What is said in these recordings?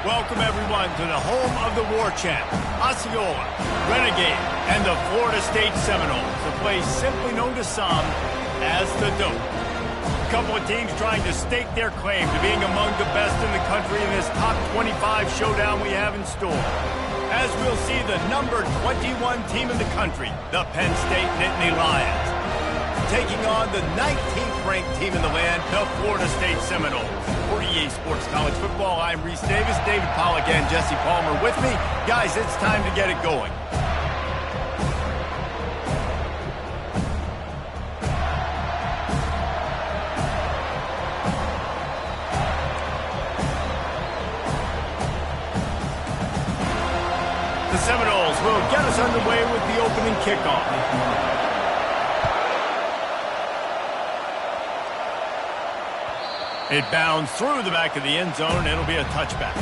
Welcome, everyone, to the home of the War Chant, Osceola, Renegade, and the Florida State Seminoles, a place simply known to some as the Dope. A couple of teams trying to stake their claim to being among the best in the country in this top 25 showdown we have in store. As we'll see the number 21 team in the country, the Penn State Nittany Lions, taking on the 19th ranked team in the land, the Florida State Seminoles. For EA Sports College Football, I'm Reese Davis, David Pollack, and Jesse Palmer with me. Guys, it's time to get it going. The Seminoles will get us underway with the opening kickoff. It bounds through the back of the end zone. It'll be a touchback.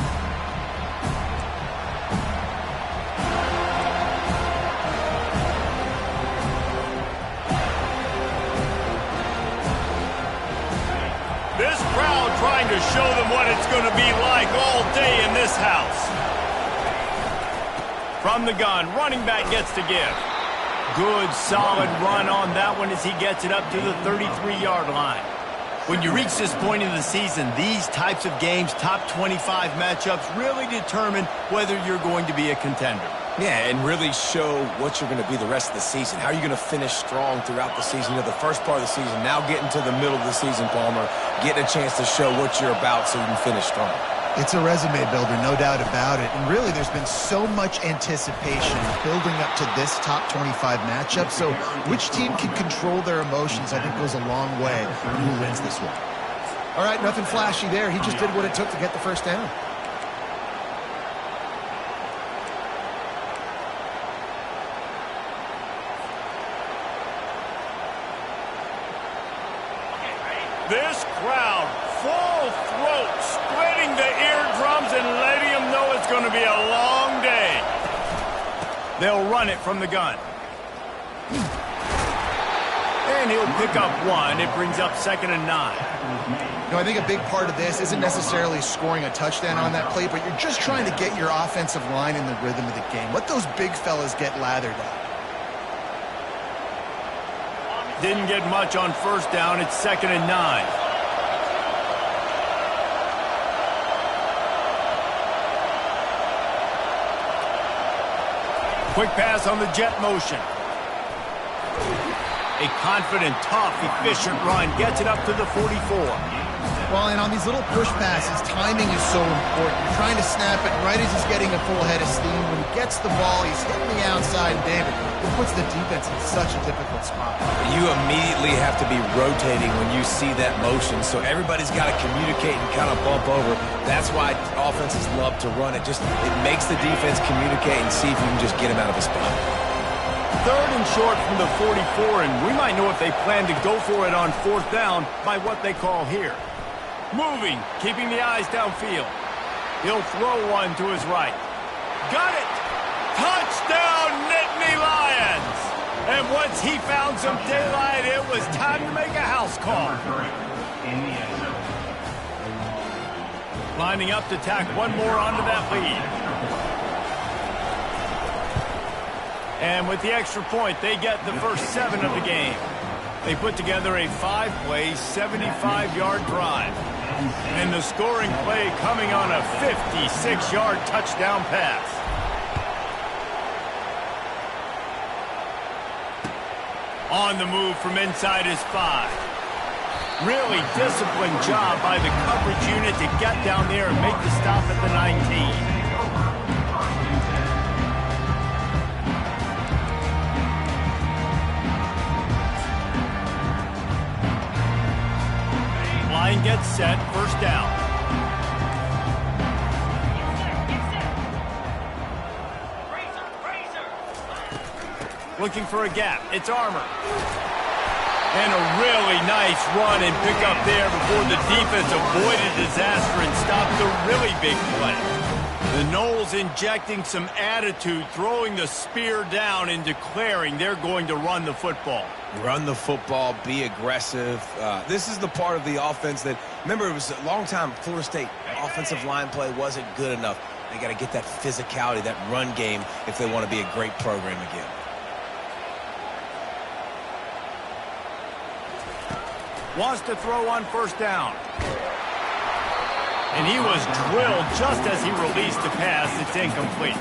This crowd trying to show them what it's going to be like all day in this house. From the gun, running back gets to give. Good, solid run on that one as he gets it up to the 33-yard line. When you reach this point in the season, these types of games, top 25 matchups, really determine whether you're going to be a contender. Yeah, and really show what you're going to be the rest of the season. How are you going to finish strong throughout the season? You know, the first part of the season, now getting to the middle of the season, Palmer, getting a chance to show what you're about so you can finish strong. It's a resume builder, no doubt about it. And really, there's been so much anticipation building up to this top 25 matchup. So which team can control their emotions, I think, goes a long way in who wins this one. All right, nothing flashy there. He just did what it took to get the first down. This crowd, full throat, splitting the eardrums and letting them know it's going to be a long day. They'll run it from the gun. And he'll pick up one. It brings up 2nd and 9. No, I think a big part of this isn't necessarily scoring a touchdown on that play, but you're just trying to get your offensive line in the rhythm of the game. Let those big fellas get lathered up. Didn't get much on first down. It's 2nd and 9. Quick pass on the jet motion. A confident, tough, efficient run gets it up to the 44. Well, and on these little push passes, timing is so important. You're trying to snap it right as he's getting a full head of steam. When he gets the ball, he's hitting the outside, David. It puts the defense in such a difficult spot. You immediately have to be rotating when you see that motion, so everybody's got to communicate and kind of bump over. That's why offenses love to run it. It makes the defense communicate and see if you can just get him out of a spot. 3rd and short from the 44, and we might know if they plan to go for it on 4th down by what they call here. Moving, keeping the eyes downfield. He'll throw one to his right. Got it! Touchdown, Nittany Lions! And once he found some daylight, it was time to make a house call. Lining up to tack one more onto that lead. And with the extra point, they get the first 7 of the game. They put together a 5-play, 75-yard drive. And the scoring play coming on a 56-yard touchdown pass. On the move from inside his 5. Really disciplined job by the coverage unit to get down there and make the stop at the 19. Line gets set, first down. Looking for a gap, it's Armour. And a really nice run and pick up there before the defense avoided disaster and stopped a really big play. The Noles injecting some attitude, throwing the spear down and declaring they're going to run the football. Run the football, be aggressive. This is the part of the offense that, remember, it was a long time Florida State offensive line play wasn't good enough. They got to get that physicality, that run game, if they want to be a great program again. Wants to throw on first down. And he was drilled just as he released the pass. It's incomplete.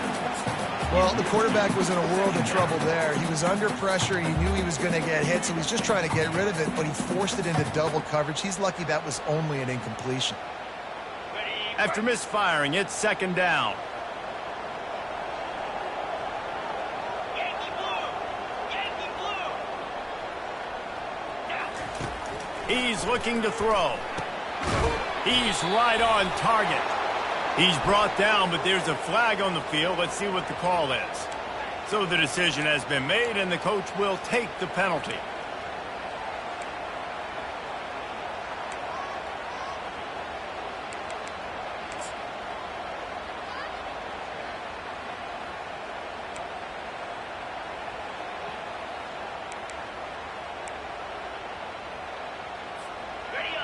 Well, the quarterback was in a world of trouble there. He was under pressure. He knew he was going to get hit, so he's just trying to get rid of it, but he forced it into double coverage. He's lucky that was only an incompletion. After misfiring, it's second down. He's looking to throw. He's right on target. He's brought down, but there's a flag on the field. Let's see what the call is. So the decision has been made, and the coach will take the penalty.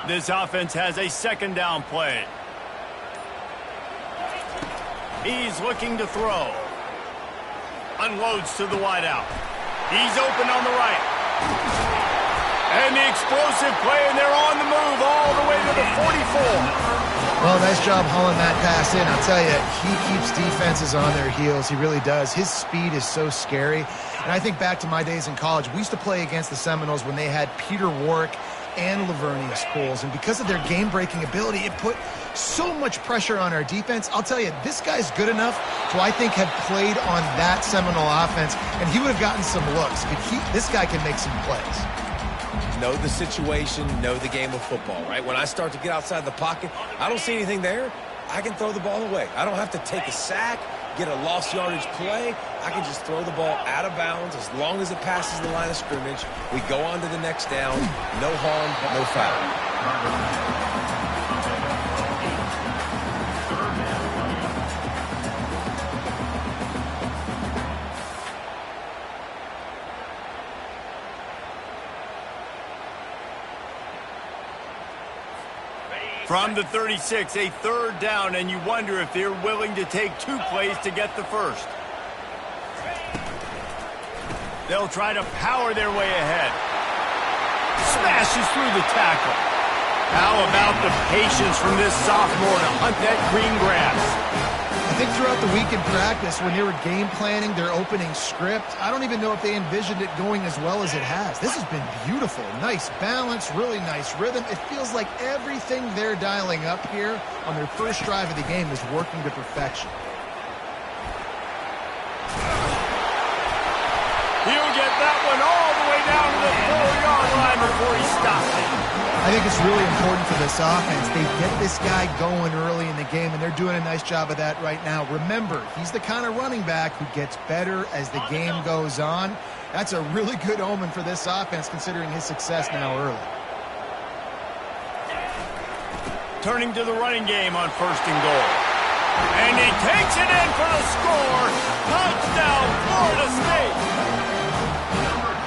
This offense has a second down play. He's looking to throw. Unloads to the wideout. He's open on the right. And the explosive play, and they're on the move all the way to the 44. Well, nice job hauling that pass in. I'll tell you, he keeps defenses on their heels. He really does. His speed is so scary. And I think back to my days in college. We used to play against the Seminoles when they had Peter Warwick and Lavernius Coles, and because of their game-breaking ability, it put so much pressure on our defense. I'll tell you, this guy's good enough to, I think, have played on that Seminole offense, and he would have gotten some looks. This guy can make some plays. Know the situation, know the game of football, right? When I start to get outside the pocket, I don't see anything there, I can throw the ball away. I don't have to take a sack, get a lost yardage play. I can just throw the ball out of bounds as long as it passes the line of scrimmage. We go on to the next down. No harm, no foul. From the 36, a third down, and you wonder if they're willing to take two plays to get the first. They'll try to power their way ahead. Smashes through the tackle. How about the patience from this sophomore to hunt that green grass? I think throughout the week in practice, when they were game planning their opening script, I don't even know if they envisioned it going as well as it has. This has been beautiful. Nice balance, really nice rhythm. It feels like everything they're dialing up here on their first drive of the game is working to perfection. He'll get that one all the way down to the 4-yard line before he stops it. I think it's really important for this offense. They get this guy going early in the game, and they're doing a nice job of that right now. Remember, he's the kind of running back who gets better as the game goes on. That's a really good omen for this offense, considering his success now early. Turning to the running game on first and goal. And he takes it in for the score. Touchdown, Florida State.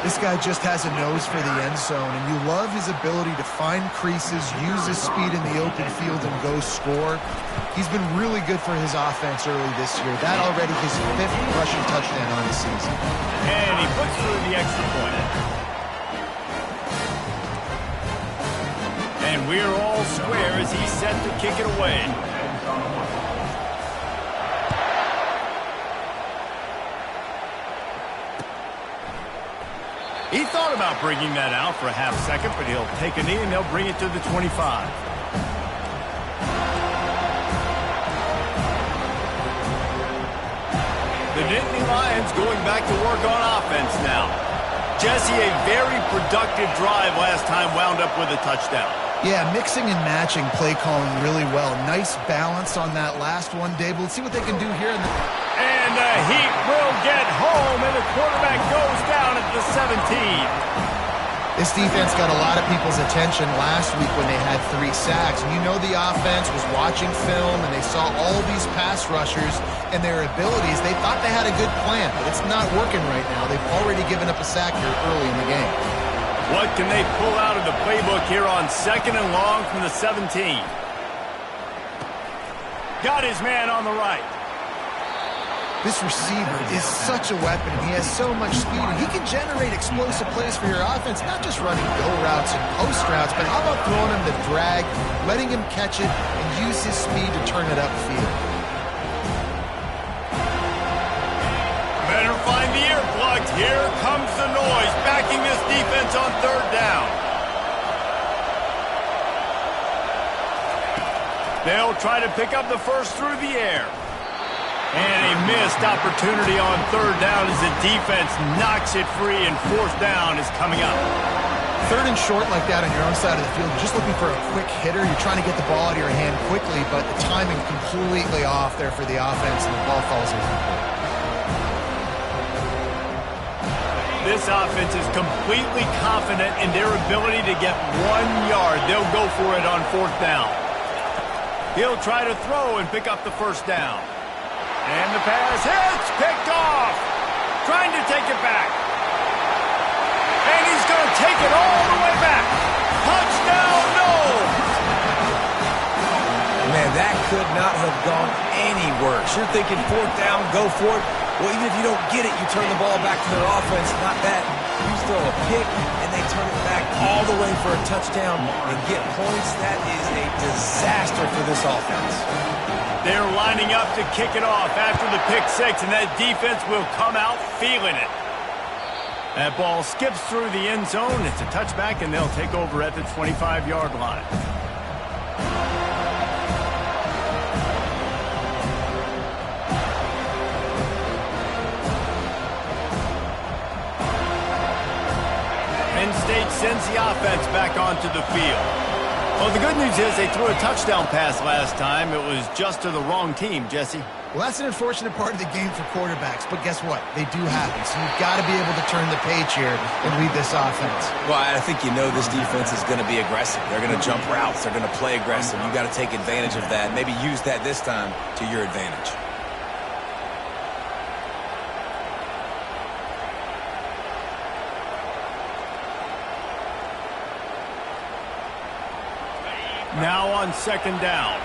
This guy just has a nose for the end zone, and you love his ability to find creases, use his speed in the open field, and go score. He's been really good for his offense early this year. That already his 5th rushing touchdown on the season. And he puts through the extra point. And we're all square as he's set to kick it away. He thought about bringing that out for a half second, but he'll take a knee and they'll bring it to the 25. The Nittany Lions going back to work on offense now. Jesse, a very productive drive last time, wound up with a touchdown. Yeah, mixing and matching play calling really well. Nice balance on that last one, Dave. Let's see what they can do here. And the Heat will get home, and the quarterback goes down at the 17. This defense got a lot of people's attention last week when they had 3 sacks. And you know the offense was watching film, and they saw all these pass rushers and their abilities. They thought they had a good plan, but it's not working right now. They've already given up a sack here early in the game. What can they pull out of the playbook here on 2nd and long from the 17? Got his man on the right. This receiver is such a weapon. He has so much speed, and he can generate explosive plays for your offense, not just running go routes and post routes, but how about throwing him the drag, letting him catch it, and use his speed to turn it upfield. Better find the earplugs. Here comes the noise, backing this defense on 3rd down. They'll try to pick up the first through the air. And a missed opportunity on 3rd down as the defense knocks it free, and 4th down is coming up. 3rd and short like that on your own side of the field, you're just looking for a quick hitter. You're trying to get the ball out of your hand quickly, but the timing completely off there for the offense, and the ball falls incomplete. This offense is completely confident in their ability to get 1 yard. They'll go for it on 4th down. He'll try to throw and pick up the first down. And the pass hits, picked off. Trying to take it back. And he's going to take it all the way back. Touchdown, no! Man, that could not have gone any worse. You're thinking 4th down, go for it. Well, even if you don't get it, you turn the ball back to their offense. Not that. You throw a pick, and they turn it back all the way for a touchdown and get points. That is a disaster for this offense. They're lining up to kick it off after the pick 6, and that defense will come out feeling it. That ball skips through the end zone. It's a touchback, and they'll take over at the 25-yard line. Penn State sends the offense back onto the field. Well, the good news is they threw a touchdown pass last time. It was just to the wrong team, Jesse. Well, that's an unfortunate part of the game for quarterbacks, but guess what? They do happen, so you've got to be able to turn the page here and lead this offense. Well, I think you know this defense is going to be aggressive. They're going to jump routes. They're going to play aggressive. You've got to take advantage of that. Maybe use that this time to your advantage. Now on 2nd down.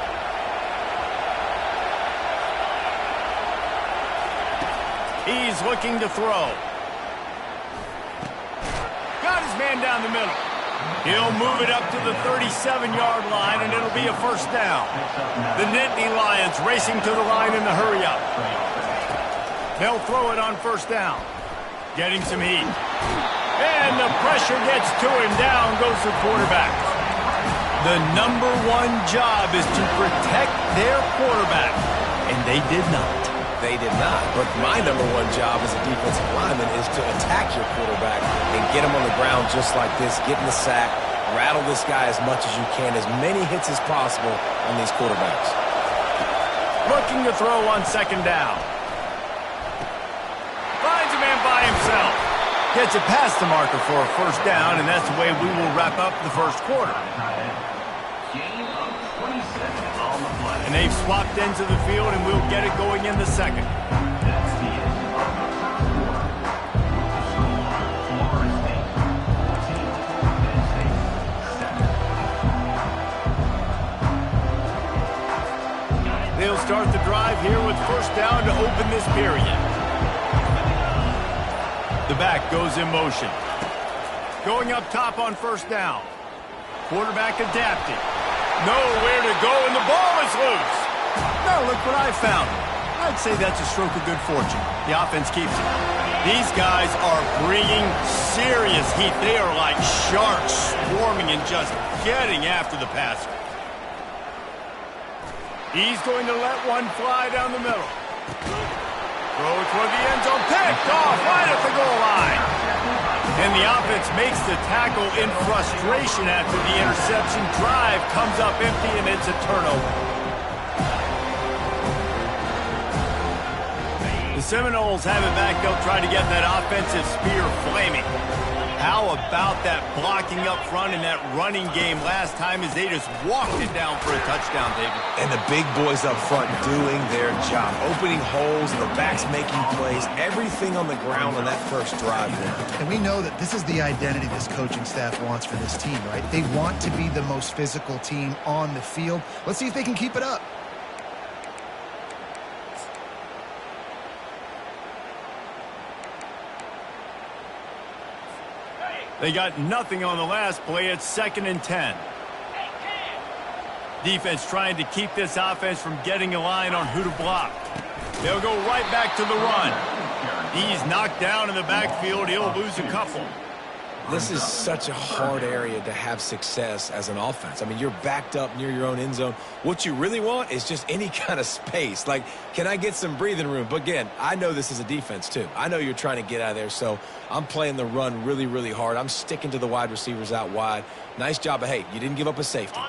He's looking to throw. Got his man down the middle. He'll move it up to the 37-yard line, and it'll be a 1st down. The Nittany Lions racing to the line in the hurry-up. They'll throw it on 1st down. Getting some heat. And the pressure gets to him. Down goes the quarterback. The number 1 job is to protect their quarterback, and they did not. They did not, but my number 1 job as a defensive lineman is to attack your quarterback and get him on the ground just like this, get in the sack, rattle this guy as much as you can, as many hits as possible on these quarterbacks. Looking to throw on 2nd down. Finds a man by himself. Gets it past the marker for a 1st down, and that's the way we will wrap up the 1st quarter. And they've swapped ends of the field, and we'll get it going in the 2nd. They'll start the drive here with 1st down to open this period. The back goes in motion. Going up top on 1st down. Quarterback adapting. Nowhere to go, and the ball is loose. Now look what I found. I'd say that's a stroke of good fortune. The offense keeps it. These guys are bringing serious heat. They are like sharks swarming and just getting after the passer. He's going to let one fly down the middle. Throw toward the end zone. Picked off right at the goal line. And the offense makes the tackle in frustration after the interception. Drive comes up empty, and it's a turnover. The Seminoles have it back. They'll try to get that offensive spear flaming. how about that blocking up front in that running game last time as they just walked it down for a touchdown, David? And the big boys up front doing their job, opening holes, the backs making plays, everything on the ground on that first drive there. And we know that this is the identity this coaching staff wants for this team, right? They want to be the most physical team on the field. Let's see if they can keep it up. They got nothing on the last play. It's 2nd and 10. Defense trying to keep this offense from getting a line on who to block. They'll go right back to the run. He's knocked down in the backfield. He'll lose a couple. This is such a hard area to have success as an offense. I mean, you're backed up near your own end zone. What you really want is just any kind of space. Like, can I get some breathing room? But again, I know this is a defense too. I know you're trying to get out of there, so I'm playing the run really, really hard. I'm sticking to the wide receivers out wide. Nice job, but hey, you didn't give up a safety.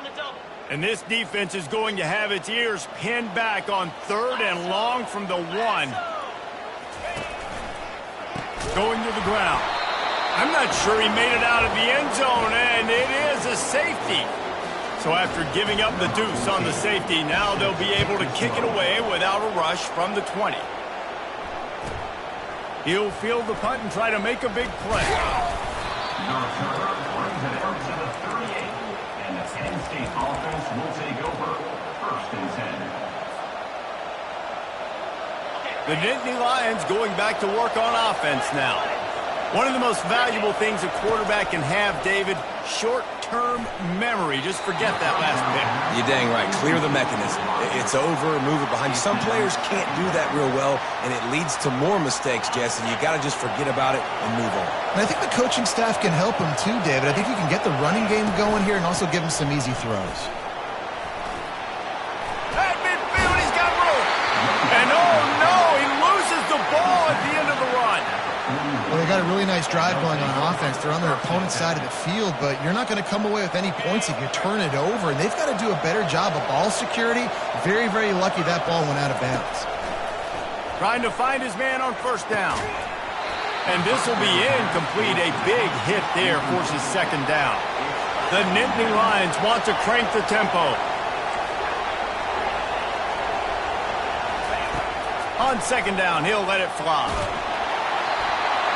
And this defense is going to have its ears pinned back on 3rd and long from the 1. Going to the ground. I'm not sure he made it out of the end zone, and it is a safety. So after giving up the deuce on the safety, now they'll be able to kick it away without a rush from the 20. He'll field the punt and try to make a big play. Your return brings it out to the 38, and the Penn State offense will take over 1st and 10. The Nittany Lions going back to work on offense now. One of the most valuable things a quarterback can have, David, short-term memory. Just forget that last pick. You're dang right. Clear the mechanism. It's over, move it behind you. Some players can't do that real well, and it leads to more mistakes, Jesse. You got to just forget about it and move on. And I think the coaching staff can help him too, David. I think you can get the running game going here and also give him some easy throws. At midfield, he's got room. And oh no, he loses the ball at the end of the run. Well, they got a really nice drive going on offense. They're on their opponent's side of the field, but you're not going to come away with any points if you turn it over. And they've got to do a better job of ball security. Very, very lucky that ball went out of bounds. Trying to find his man on 1st down. And this will be incomplete. A big hit there forces 2nd down. The Nittany Lions want to crank the tempo. On 2nd down, he'll let it fly.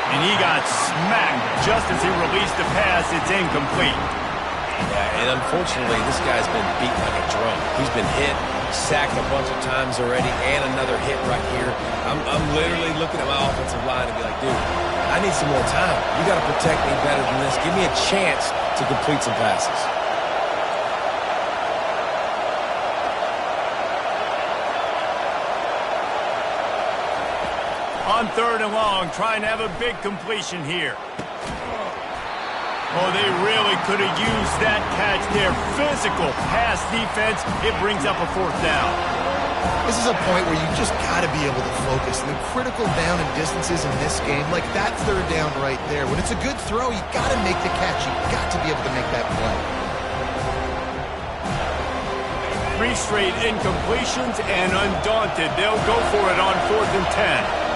And he got smacked just as he released the pass. It's incomplete. Yeah, and unfortunately, this guy's been beat like a drum. He's been hit, sacked a bunch of times already, and another hit right here. I'm literally looking at my offensive line and be like, dude, I need some more time. You got to protect me better than this. Give me a chance to complete some passes. On 3rd and long, trying to have a big completion here. Oh, they really could have used that catch there. Physical pass defense. It brings up a 4th down. This is a point where you just got to be able to focus. The critical down and distances in this game, like that 3rd down right there. When it's a good throw, you got to make the catch. You got to be able to make that play. 3 straight incompletions, and undaunted, they'll go for it on 4th and 10.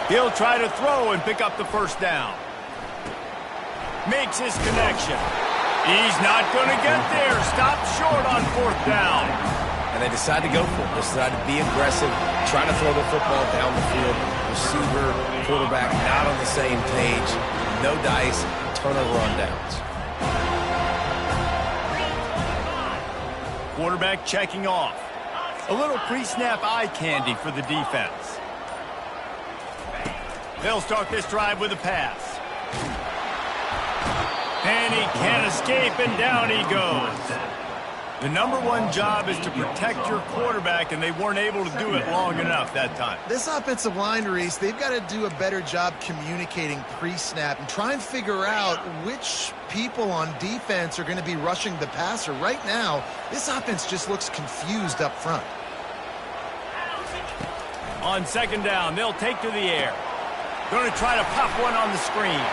He'll try to throw and pick up the 1st down. Makes his connection. He's not going to get there. Stop short on 4th down. And they decide to go for it. They decide to be aggressive, try to throw the football down the field. Receiver, quarterback, not on the same page. No dice, turnover on downs. Quarterback checking off. A little pre-snap eye candy for the defense. They'll start this drive with a pass. And he can't escape, and down he goes. The #1 job is to protect your quarterback, and they weren't able to do it long enough that time. This offensive line, Reese, they've got to do a better job communicating pre-snap and try and figure out which people on defense are going to be rushing the passer. Right now, this offense just looks confused up front. On second down, they'll take to the air. Going to try to pop one on the screen.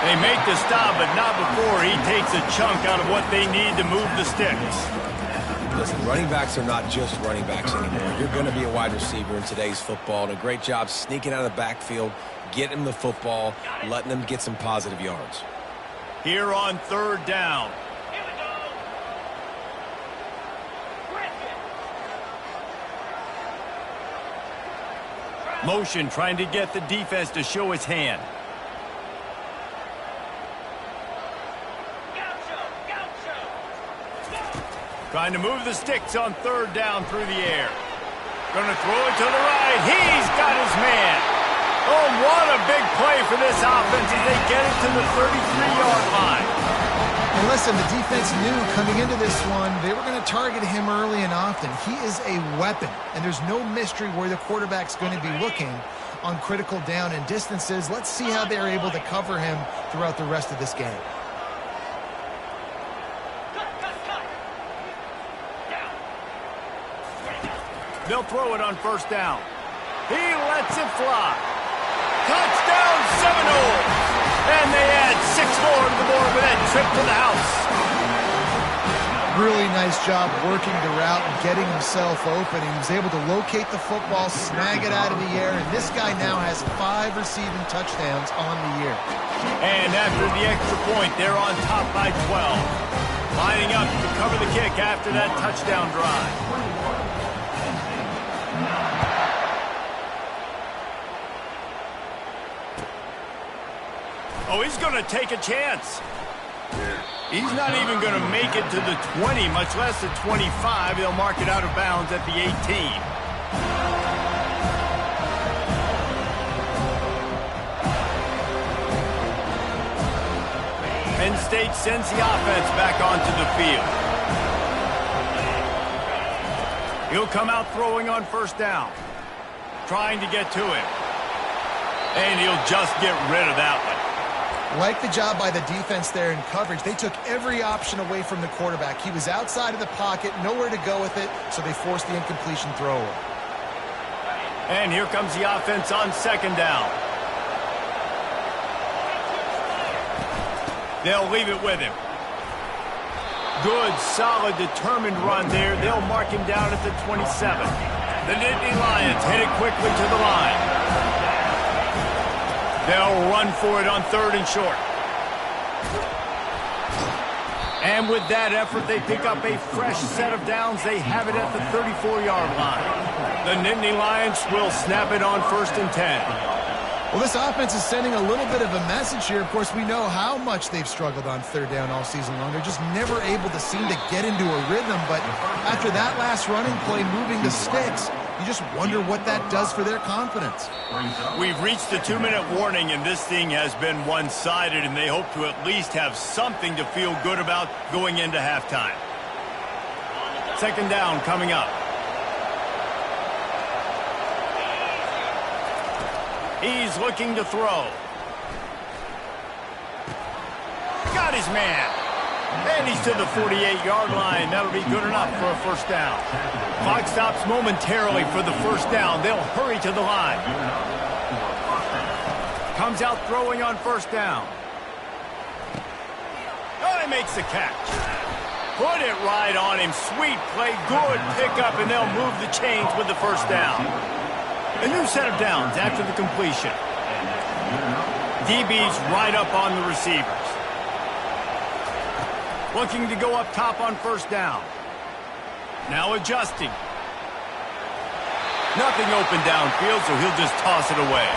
They make the stop, but not before he takes a chunk out of what they need to move the sticks. Listen, running backs are not just running backs anymore. You're going to be a wide receiver in today's football, and a great job sneaking out of the backfield, getting them the football, letting them get some positive yards. Here on third down. Motion trying to get the defense to show his hand. Trying to move the sticks on third down through the air. Going to throw it to the right. He's got his man. Oh, what a big play for this offense as they get it to the 33-yard line. And listen, the defense knew coming into this one, they were going to target him early and often. He is a weapon, and there's no mystery where the quarterback's going to be looking on critical down and distances. Let's see how they're able to cover him throughout the rest of this game. They'll throw it on first down. He lets it fly. Touchdown Seminoles! And they add 6 more to the board with that trip to the house. Really nice job working the route and getting himself open. He was able to locate the football, snag it out of the air, and this guy now has 5 receiving touchdowns on the year. And after the extra point, they're on top by 12. Lining up to cover the kick after that touchdown drive. Oh, he's going to take a chance. He's not even going to make it to the 20, much less the 25. They'll mark it out of bounds at the 18. Penn State sends the offense back onto the field. He'll come out throwing on first down. Trying to get to it. And he'll just get rid of that one. Like the job by the defense there in coverage. They took every option away from the quarterback. He was outside of the pocket, nowhere to go with it, so they forced the incompletion throw away. And here comes the offense on second down. They'll leave it with him. Good, solid, determined run there. They'll mark him down at the 27. The Nittany Lions hit it quickly to the line. They'll run for it on third and short. And with that effort, they pick up a fresh set of downs. They have it at the 34-yard line. The Nittany Lions will snap it on first and 10. Well, this offense is sending a little bit of a message here. Of course, we know how much they've struggled on third down all season long. They're just never able to seem to get into a rhythm. But after that last running play, moving the sticks, you just wonder what that does for their confidence. We've reached the 2-minute warning, and this thing has been one-sided, and they hope to at least have something to feel good about going into halftime. Second down coming up. He's looking to throw. Got his man. And he's to the 48-yard line. That'll be good enough for a first down. Clock stops momentarily for the first down. They'll hurry to the line. Comes out throwing on first down. Oh, he makes the catch. Put it right on him. Sweet play. Good pickup, and they'll move the chains with the first down. A new set of downs after the completion. DB's right up on the receivers. Looking to go up top on first down. Now adjusting. Nothing open downfield, so he'll just toss it away.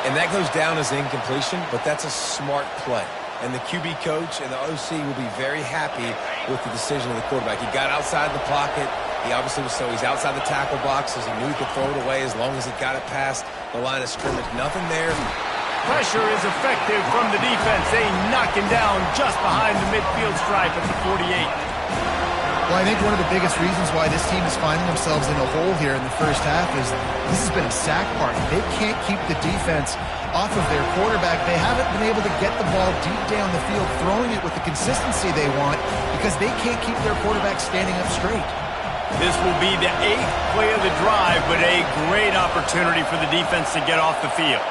And that goes down as incompletion, but that's a smart play. And the QB coach and the OC will be very happy with the decision of the quarterback. He got outside the pocket. He obviously was so he's outside the tackle boxes. He knew he could throw it away as long as he got it past the line of scrimmage. Nothing there. Pressure is effective from the defense. They knock him down just behind the midfield stripe at the 48. Well, I think one of the biggest reasons why this team is finding themselves in a hole here in the first half is this has been a sack party. They can't keep the defense off of their quarterback. They haven't been able to get the ball deep down the field, throwing it with the consistency they want because they can't keep their quarterback standing up straight. This will be the 8th play of the drive, but a great opportunity for the defense to get off the field.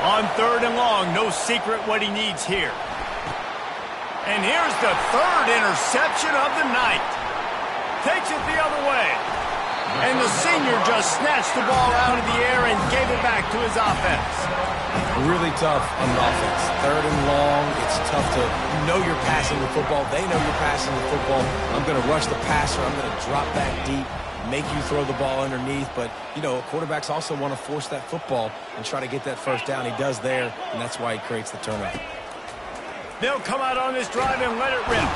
On 3rd and long, no secret what he needs here. And here's the 3rd interception of the night. Takes it the other way. And the senior just snatched the ball out of the air and gave it back to his offense. Really tough on offense. 3rd and long, it's tough to, you know you're passing the football. They know you're passing the football. I'm going to rush the passer. I'm going to drop back deep, make you throw the ball underneath. But, you know, quarterbacks also want to force that football and try to get that first down. He does there, and that's why he creates the turnover. They'll come out on this drive and let it rip.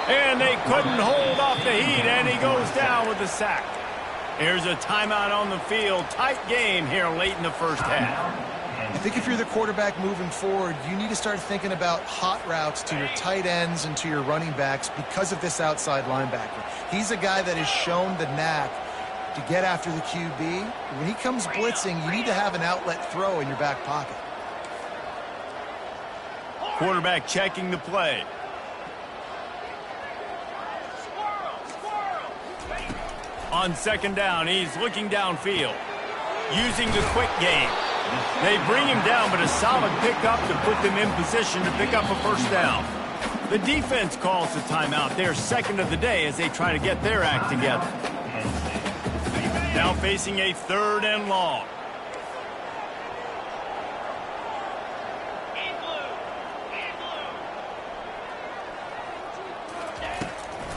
And they couldn't hold off the heat, and he goes down with a sack. Here's a timeout on the field. Tight game here late in the first half. I think if you're the quarterback moving forward, you need to start thinking about hot routes to your tight ends and to your running backs because of this outside linebacker. He's a guy that has shown the knack to get after the QB. When he comes blitzing, you need to have an outlet throw in your back pocket. Quarterback checking the play. On 2nd down, he's looking downfield, using the quick game. They bring him down, but a solid pickup to put them in position to pick up a first down. The defense calls the timeout. They're 2nd of the day as they try to get their act together. Now facing a 3rd and long.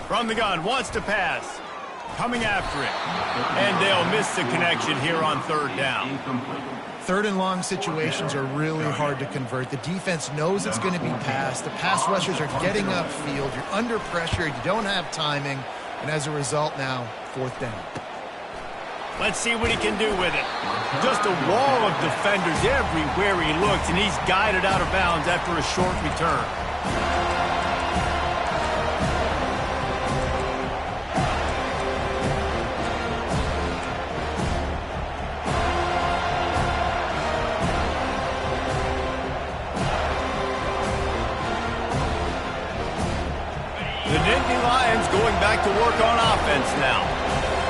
From the gun, wants to pass. Coming after it. And they'll miss the connection here on 3rd down. 3rd and long situations are really hard to convert. The defense knows it's going to be passed. The pass rushers are getting upfield. You're under pressure. You don't have timing. And as a result now, 4th down. Let's see what he can do with it. Just a wall of defenders everywhere he looks, and he's guided out of bounds after a short return. Going back to work on offense now.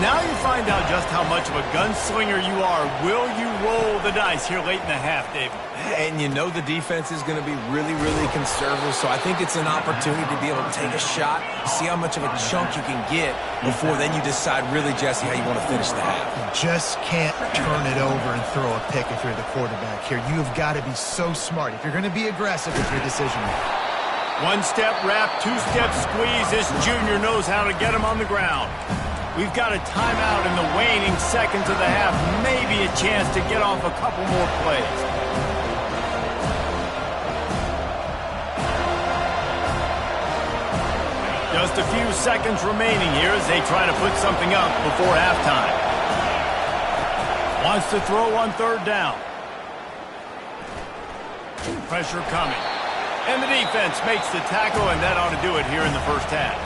Now you find out just how much of a gunslinger you are. Will you roll the dice here late in the half, David? And you know the defense is going to be really, really conservative, so I think it's an opportunity to be able to take a shot, see how much of a chunk you can get before then you decide really, Jesse, how you want to finish the half. You just can't turn it over and throw a pick if you're the quarterback here. You have got to be so smart if you're going to be aggressive with your decision. 1-step wrap, 2-step squeeze. This junior knows how to get him on the ground. We've got a timeout in the waning seconds of the half. Maybe a chance to get off a couple more plays. Just a few seconds remaining here as they try to put something up before halftime. Wants to throw on 3rd down. Pressure coming. And the defense makes the tackle, and that ought to do it here in the first half.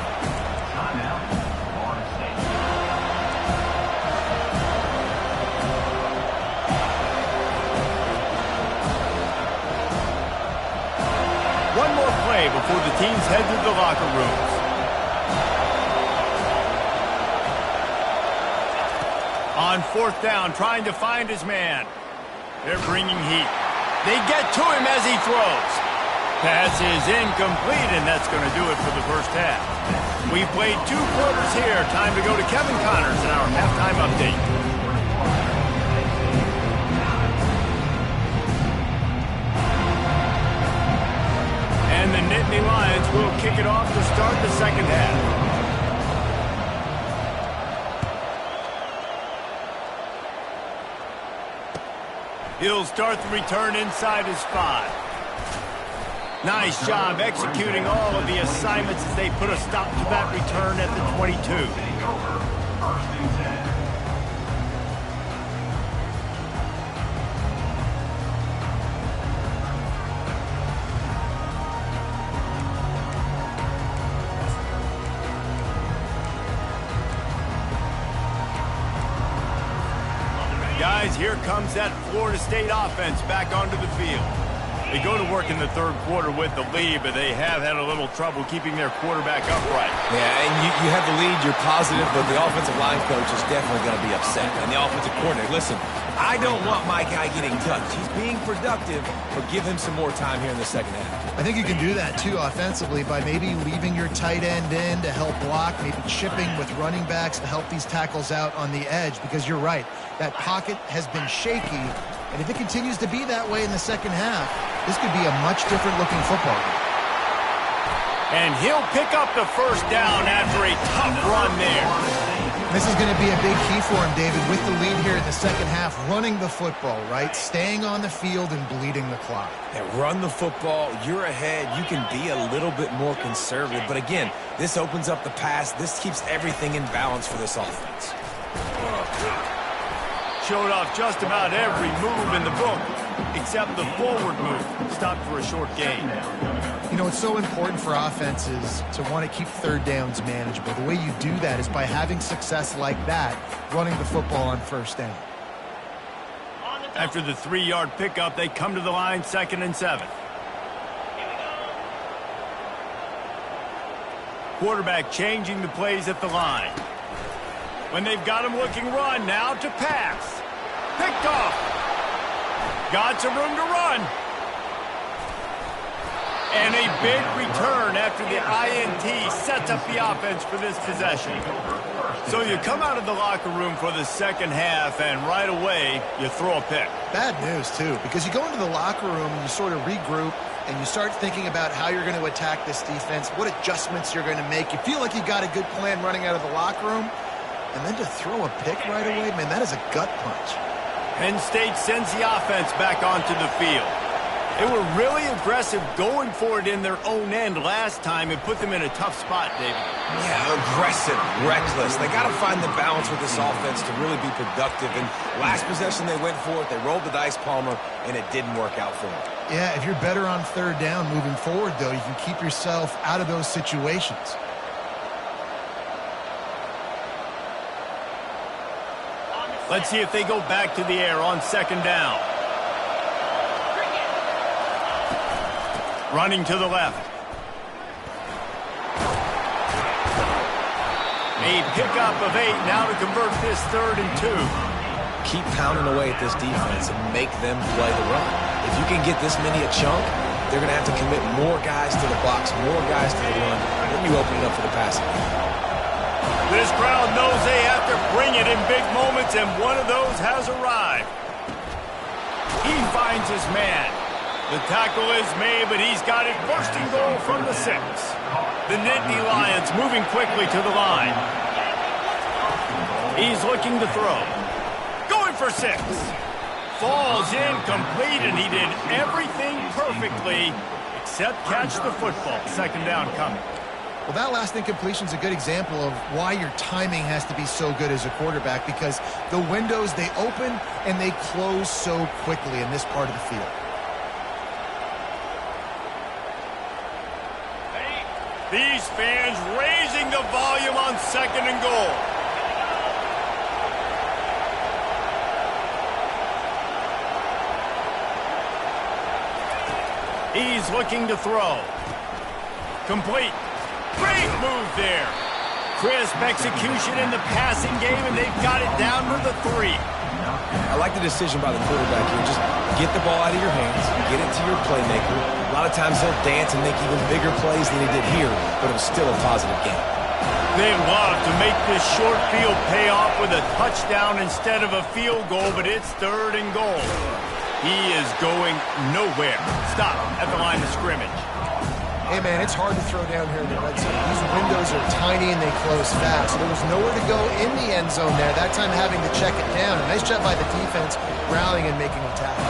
One more play before the teams head to the locker rooms. On 4th down, trying to find his man. They're bringing heat. They get to him as he throws. Pass is incomplete, and that's going to do it for the first half. We played 2 quarters here. Time to go to Kevin Connors in our halftime update. And the Nittany Lions will kick it off to start the second half. He'll start the return inside his 5. Nice job executing all of the assignments as they put a stop to that return at the 22. Guys, here comes that Florida State offense back onto the field. They go to work in the third quarter with the lead, but they have had a little trouble keeping their quarterback upright. Yeah, and you have the lead, you're positive, but the offensive line coach is definitely going to be upset. And the offensive coordinator, listen, I don't want my guy getting touched. He's being productive, but give him some more time here in the second half. I think you can do that, too, offensively, by maybe leaving your tight end in to help block, maybe chipping with running backs to help these tackles out on the edge, because you're right. That pocket has been shaky, and if it continues to be that way in the second half, this could be a much different looking football game. And he'll pick up the first down after a tough run there. This is going to be a big key for him, David, with the lead here in the second half, running the football, right? Staying on the field and bleeding the clock. Yeah, run the football, you're ahead, you can be a little bit more conservative. But again, this opens up the pass. This keeps everything in balance for this offense. Showed off just about every move in the book, except the forward move. Stopped for a short gain. You know, it's so important for offenses to want to keep third downs manageable. The way you do that is by having success like that, running the football on first down. After the 3-yard pickup, they come to the line, 2nd and 7. Quarterback changing the plays at the line. When they've got him looking run, now to pass. Picked off. Got some room to run. And a big return after the INT sets up the offense for this possession. So you come out of the locker room for the second half, and right away, you throw a pick. Bad news, too, because you go into the locker room and you sort of regroup, and you start thinking about how you're going to attack this defense, what adjustments you're going to make. You feel like you got a good plan running out of the locker room, and then to throw a pick right away, man, that is a gut punch. Penn State sends the offense back onto the field. They were really aggressive going for it in their own end last time and put them in a tough spot, David. Yeah, aggressive, reckless. They got to find the balance with this offense to really be productive. And last possession they went for it, they rolled the dice, Palmer, and it didn't work out for them. Yeah, if you're better on third down moving forward, though, you can keep yourself out of those situations. Let's see if they go back to the air on 2nd down. Running to the left. A pickup of 8 now to convert this 3rd and 2. Keep pounding away at this defense and make them play the run. If you can get this many a chunk, they're going to have to commit more guys to the box, more guys to the run. Then you open it up for the passing game. This crowd knows they have to bring it in big moments, and one of those has arrived. He finds his man. The tackle is made, but he's got it first and goal from the 6. The Nittany Lions moving quickly to the line. He's looking to throw. Going for 6. Falls incomplete, and he did everything perfectly except catch the football. 2nd down coming. Well, that last incompletion is a good example of why your timing has to be so good as a quarterback, because the windows, they open and they close so quickly in this part of the field. These fans raising the volume on 2nd and goal. He's looking to throw. Complete. Great move there. Crisp execution in the passing game, and they've got it down to the 3. I like the decision by the quarterback here. Just get the ball out of your hands, get it to your playmaker. A lot of times he'll dance and make even bigger plays than he did here, but it was still a positive game. They love to make this short field pay off with a touchdown instead of a field goal, but it's 3rd and goal. He is going nowhere. Stop at the line of scrimmage. Hey, man, it's hard to throw down here in the red zone. These windows are tiny and they close fast. So there was nowhere to go in the end zone there. That time having to check it down. A nice job by the defense rallying and making a tackle.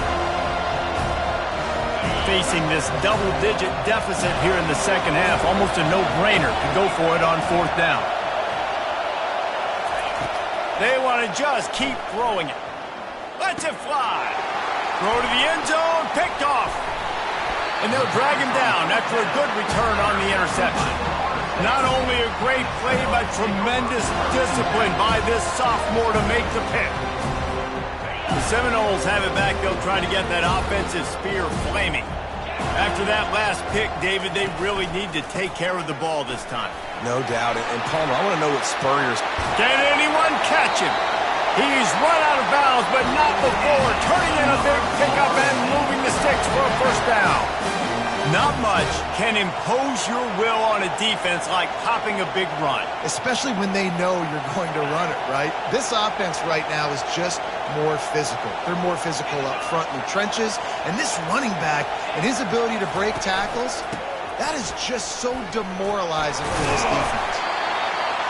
Facing this double-digit deficit here in the second half, almost a no-brainer to go for it on 4th down. They want to just keep throwing it. Lets it fly. Throw to the end zone, picked off. And they'll drag him down after a good return on the interception. Not only a great play, but tremendous discipline by this sophomore to make the pick. The Seminoles have it back. They'll try to get that offensive spear flaming. After that last pick, David, they really need to take care of the ball this time. No doubt. And Palmer, I want to know what Spurrier's... Can anyone catch him? He's run out of bounds, but not before turning in a big pickup and moving the sticks for a first down. Not much can impose your will on a defense like popping a big run. Especially when they know you're going to run it, right? This offense right now is just more physical. They're more physical up front in the trenches. And this running back and his ability to break tackles, that is just so demoralizing for this defense.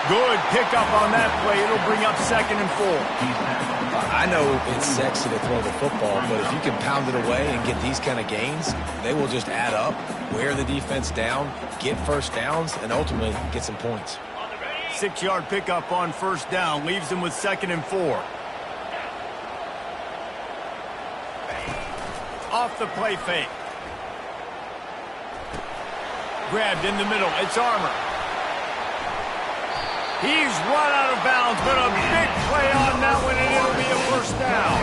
Good pickup on that play. It'll bring up 2nd and 4. I know it's sexy to throw the football, but if you can pound it away and get these kind of gains, they will just add up, wear the defense down, get first downs, and ultimately get some points. 6-yard pickup on first down leaves them with 2nd and 4. Off the play fake. Grabbed in the middle. It's Armour. He's run out of bounds, but a big play on that one, and it'll be a first down.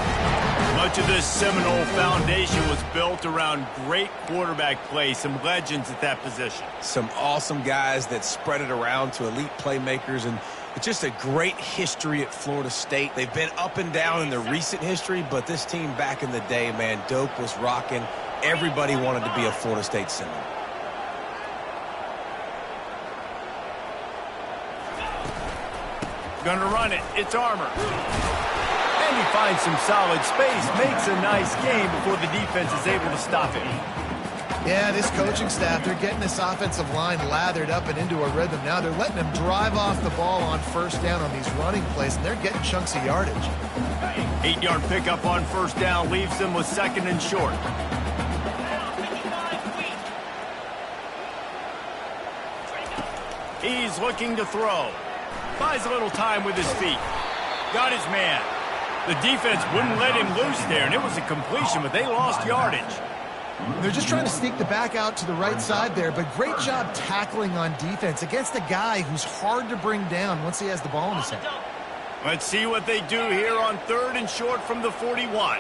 Much of this Seminole foundation was built around great quarterback play, some legends at that position. Some awesome guys that spread it around to elite playmakers, and it's just a great history at Florida State. They've been up and down in the recent history, but this team back in the day, man, Doak was rocking. Everybody wanted to be a Florida State Seminole. Gonna run it. It's Armour. And he finds some solid space, makes a nice gain before the defense is able to stop it. Yeah, this coaching staff, they're getting this offensive line lathered up and into a rhythm. Now they're letting them drive off the ball on first down on these running plays, and they're getting chunks of yardage. 8-yard pickup on first down leaves them with 2nd and short. He's looking to throw. Buys a little time with his feet. Got his man. The defense wouldn't let him loose there, and it was a completion, but they lost yardage. They're just trying to sneak the back out to the right side there, but great job tackling on defense against a guy who's hard to bring down once he has the ball in his hand. Let's see what they do here on 3rd and short from the 41. 42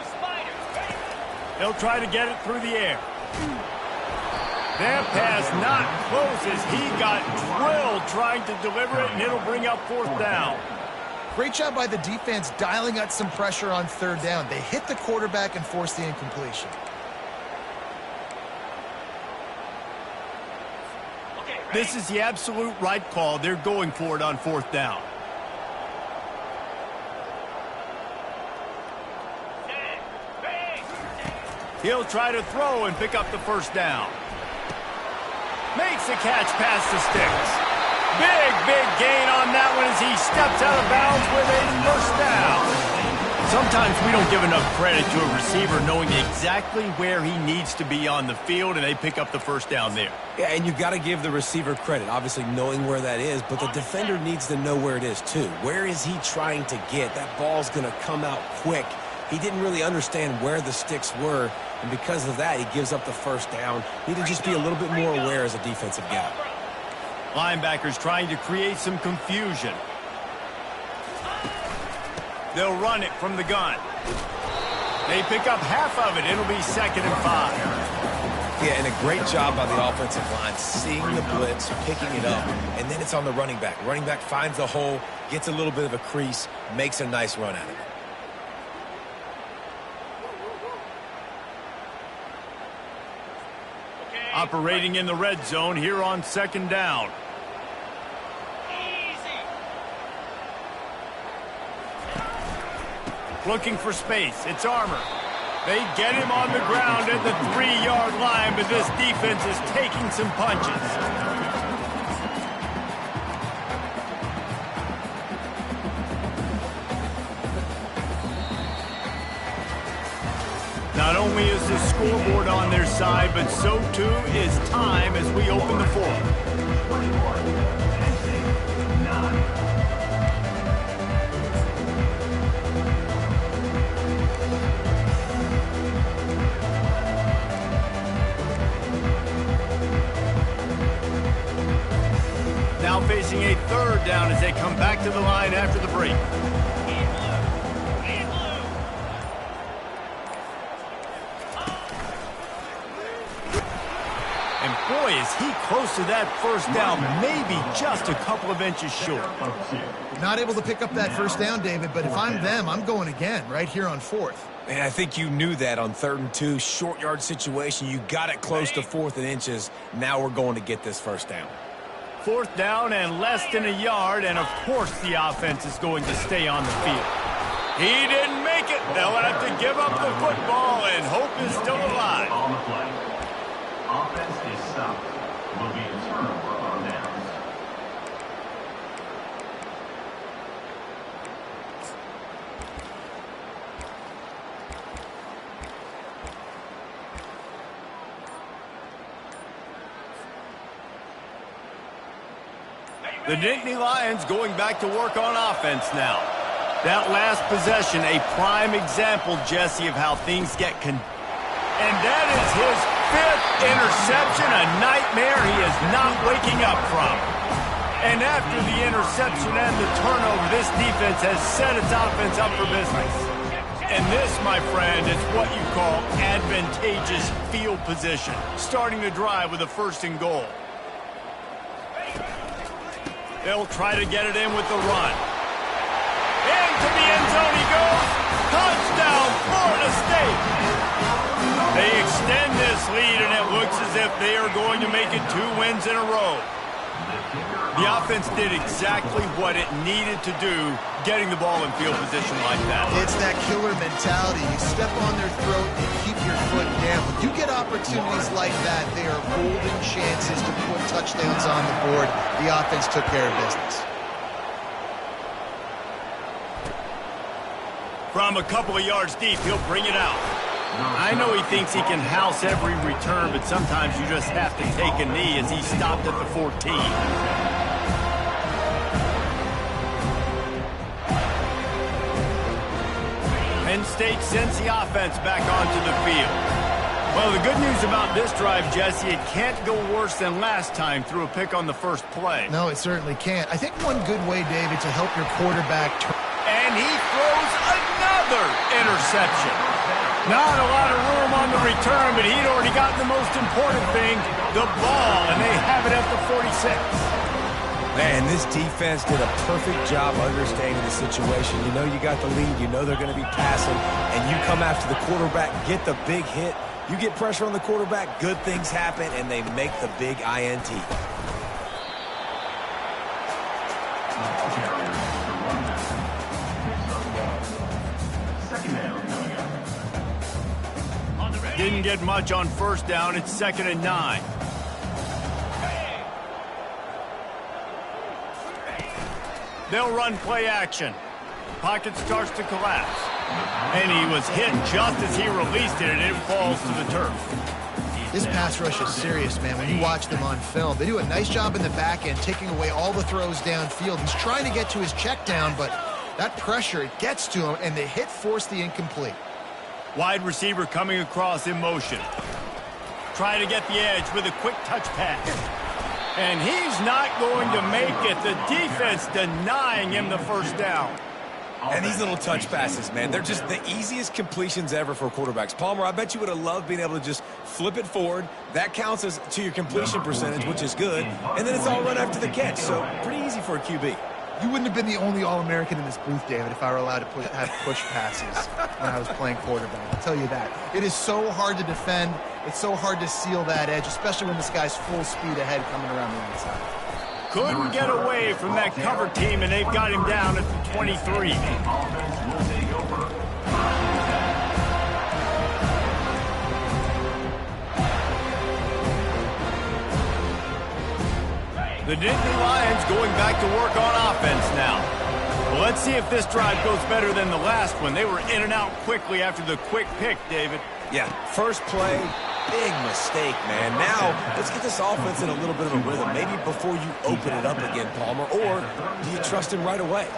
Spiders. They'll try to get it through the air. That pass not close as he got drilled trying to deliver it, and it'll bring up 4th down. Great job by the defense dialing out some pressure on 3rd down. They hit the quarterback and forced the incompletion. This is the absolute right call. They're going for it on 4th down. He'll try to throw and pick up the first down. Makes a catch past the sticks. Big gain on that one as he steps out of bounds with a first down. Sometimes we don't give enough credit to a receiver knowing exactly where he needs to be on the field, and they pick up the first down there. Yeah, and you've got to give the receiver credit, obviously knowing where that is, but the defender needs to know where it is too. Where is he trying to get? That ball's going to come out quick. He didn't really understand where the sticks were, and because of that, he gives up the first down. Need to just be a little bit more aware as a defensive guy. Linebackers trying to create some confusion. They'll run it from the gun. They pick up half of it. It'll be 2nd and 5. Yeah, and a great job by the offensive line, seeing the blitz, picking it up, and then it's on the running back. Running back finds a hole, gets a little bit of a crease, makes a nice run out of it. Operating in the red zone here on 2nd down. Looking for space. It's Armour. They get him on the ground at the 3-yard line, but this defense is taking some punches. Not only is the scoreboard on their side, but so too is time as we open the 4th. 21, Penn State, 9. Now facing a 3rd down as they come back to the line after the break. is he close to that first down, maybe just a couple of inches short. Not able to pick up that first down, David, but if I'm them, I'm going again right here on 4th. And I think you knew that on 3rd and 2, short yard situation. You got it close to 4th and inches. Now we're going to get this first down. 4th down and less than a yard, and of course the offense is going to stay on the field. He didn't make it. They'll have to give up the football, and hope is still alive. On the play. Offense is stopped. Will be a turnover on downs. The Nittany Lions going back to work on offense now. That last possession, a prime example, Jesse, of how things get and that is his 5th interception, a nightmare he is not waking up from. And after the interception and the turnover, this defense has set its offense up for business. And this, my friend, is what you call advantageous field position, starting the drive with a 1st and goal. They'll try to get it in with the run. Into the end zone he goes. Touchdown, Florida State. They extend this lead, and it looks as if they are going to make it 2 wins in a row. The offense did exactly what it needed to do, getting the ball in field position like that. It's that killer mentality. You step on their throat and keep your foot down. When you get opportunities like that, they are golden chances to put touchdowns on the board. The offense took care of business. From a couple of yards deep, he'll bring it out. I know he thinks he can house every return, but sometimes you just have to take a knee as he stopped at the 14. Penn State sends the offense back onto the field. Well, the good news about this drive, Jesse, it can't go worse than last time through a pick on the first play. No, it certainly can't. I think one good way, David, to help your quarterback turn. And he throws another interception. Not a lot of room on the return, but he'd already gotten the most important thing, the ball, and they have it at the 46. Man, this defense did a perfect job understanding the situation. You know you got the lead. You know they're going to be passing, and you come after the quarterback, get the big hit. You get pressure on the quarterback, good things happen, and they make the big INT. Didn't get much on first down. It's 2nd and 9. They'll run play action. Pocket starts to collapse. And he was hit just as he released it, and it falls to the turf. This pass rush is serious, man. When you watch them on film, they do a nice job in the back end, taking away all the throws downfield. He's trying to get to his check down, but that pressure, it gets to him, and the hit forced the incomplete. Wide receiver coming across in motion. Trying to get the edge with a quick touch pass. And he's not going to make it. The defense denying him the first down. And these little touch passes, man, they're just the easiest completions ever for quarterbacks. Palmer, I bet you would have loved being able to just flip it forward. That counts as to your completion percentage, which is good. And then it's all run after the catch, so pretty easy for a QB. You wouldn't have been the only All-American in this booth, David, if I were allowed to have push passes when I was playing quarterback. I'll tell you that. It is so hard to defend. It's so hard to seal that edge, especially when this guy's full speed ahead coming around the inside. Couldn't get away from that cover team, and they've got him down at the 23. The Nittany Lions going back to work on offense now. Well, let's see if this drive goes better than the last one. They were in and out quickly after the quick pick, David. Yeah, first play, big mistake, man. Now, let's get this offense in a little bit of a rhythm. Maybe before you open it up again, Palmer, or do you trust him right away?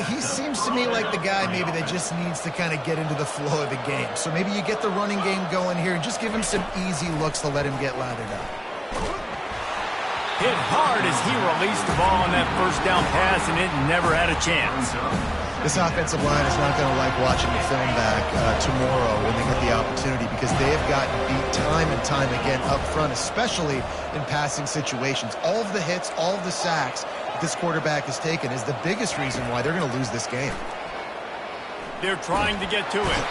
He seems to me like the guy maybe that just needs to kind of get into the flow of the game. So maybe you get the running game going here and just give him some easy looks to let him get lathered up. Hit hard as he released the ball on that first down pass, and it never had a chance. This offensive line is not going to like watching the film back tomorrow when they get the opportunity, because they have gotten beat time and time again up front, especially in passing situations. All of the hits, all of the sacks that this quarterback has taken is the biggest reason why they're going to lose this game. They're trying to get to it.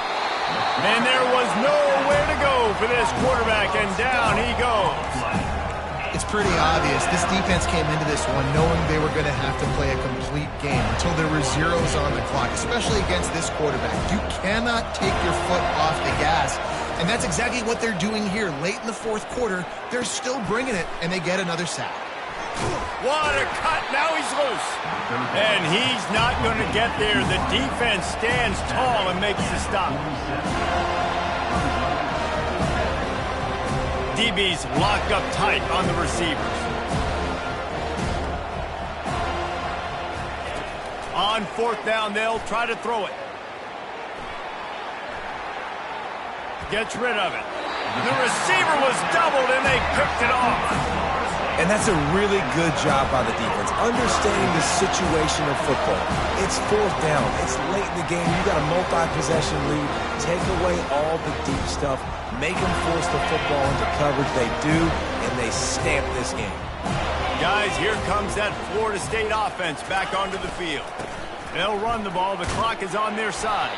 And there was nowhere to go for this quarterback, and down he goes. It's pretty obvious. This defense came into this one knowing they were going to have to play a complete game until there were zeros on the clock, especially against this quarterback. You cannot take your foot off the gas, and that's exactly what they're doing here. Late in the fourth quarter, they're still bringing it, and they get another sack. What a cut. Now he's loose. And he's not going to get there. The defense stands tall and makes the stop. DB's locked up tight on the receivers. On fourth down, they'll try to throw it. Gets rid of it. The receiver was doubled, and they picked it off. And that's a really good job by the defense, understanding the situation of football. It's fourth down. It's late in the game. You got a multi-possession lead. Take away all the deep stuff. Make them force the football into coverage. They do, and they stamp this game. Guys, here comes that Florida State offense back onto the field. They'll run the ball. The clock is on their side.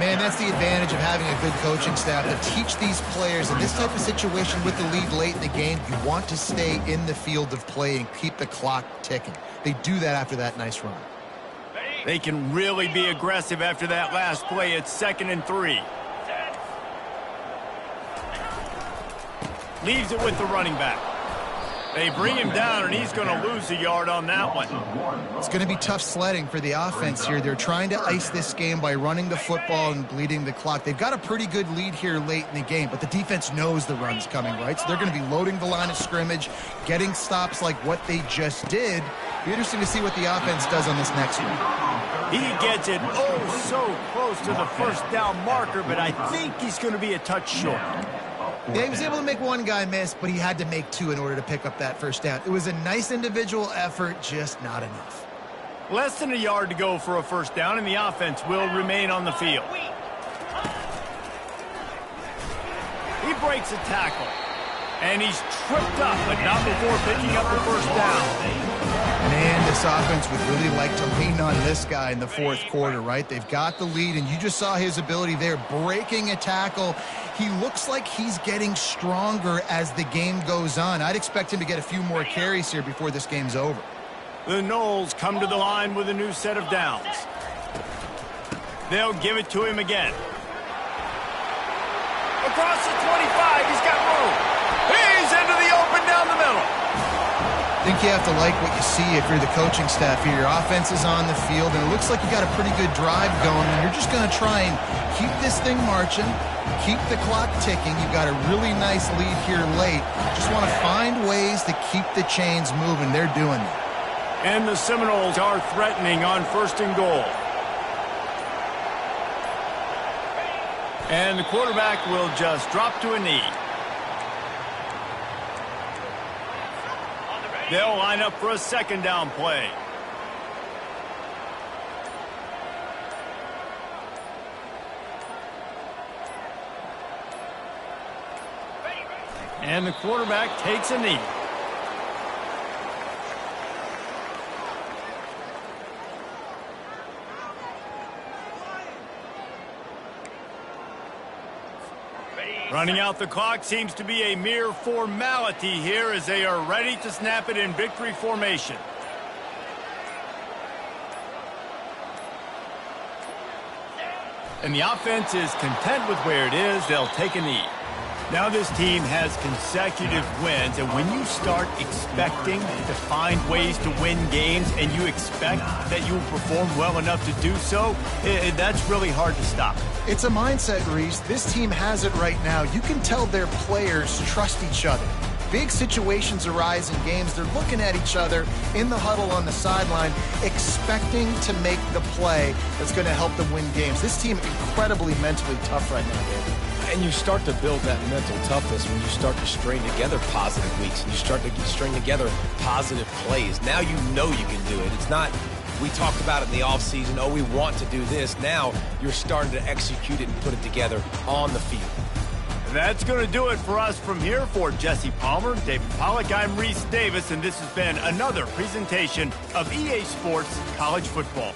Man, that's the advantage of having a good coaching staff to teach these players in this type of situation with the lead late in the game. You want to stay in the field of play and keep the clock ticking. They do that after that nice run. They can really be aggressive after that last play. It's 2nd and 3. Leaves it with the running back. They bring him down, and he's going to lose a yard on that one. It's going to be tough sledding for the offense here. They're trying to ice this game by running the football and bleeding the clock. They've got a pretty good lead here late in the game, but the defense knows the run's coming, right? So they're going to be loading the line of scrimmage, getting stops like what they just did. Be interesting to see what the offense does on this next one. He gets it so close to the first down marker, but I think he's going to be a touch short. Yeah, he was able to make one guy miss, but he had to make two in order to pick up that first down. It was a nice individual effort, just not enough. Less than a yard to go for a first down, and the offense will remain on the field. He breaks a tackle, and he's tripped up, but not before picking up the first down. Man, this offense would really like to lean on this guy in the fourth quarter, right? They've got the lead, and you just saw his ability there, breaking a tackle. He looks like he's getting stronger as the game goes on. I'd expect him to get a few more carries here before this game's over. The Noles come to the line with a new set of downs. They'll give it to him again. Across the 25, he's got room. He's into the open down the middle. I think you have to like what you see if you're the coaching staff here. Your offense is on the field, and it looks like you got a pretty good drive going, and you're just going to try and keep this thing marching, keep the clock ticking. You've got a really nice lead here late. Just want to find ways to keep the chains moving. They're doing it. And the Seminoles are threatening on 1st and goal. And the quarterback will just drop to a knee. They'll line up for a 2nd down play. And the quarterback takes a knee. Running out the clock seems to be a mere formality here as they are ready to snap it in victory formation. And the offense is content with where it is. They'll take a knee. Now this team has consecutive wins, and when you start expecting to find ways to win games and you expect that you will perform well enough to do so, that's really hard to stop. It's a mindset, Reese. This team has it right now. You can tell their players trust each other. Big situations arise in games. They're looking at each other in the huddle on the sideline, expecting to make the play that's going to help them win games. This team incredibly mentally tough right now, David. And you start to build that mental toughness when you start to string together positive weeks and you string together positive plays. Now you know you can do it. It's not We talked about it in the offseason. Oh, we want to do this. Now you're starting to execute it and put it together on the field. That's going to do it for us from here. For Jesse Palmer, David Pollack, I'm Reese Davis, and this has been another presentation of EA Sports College Football.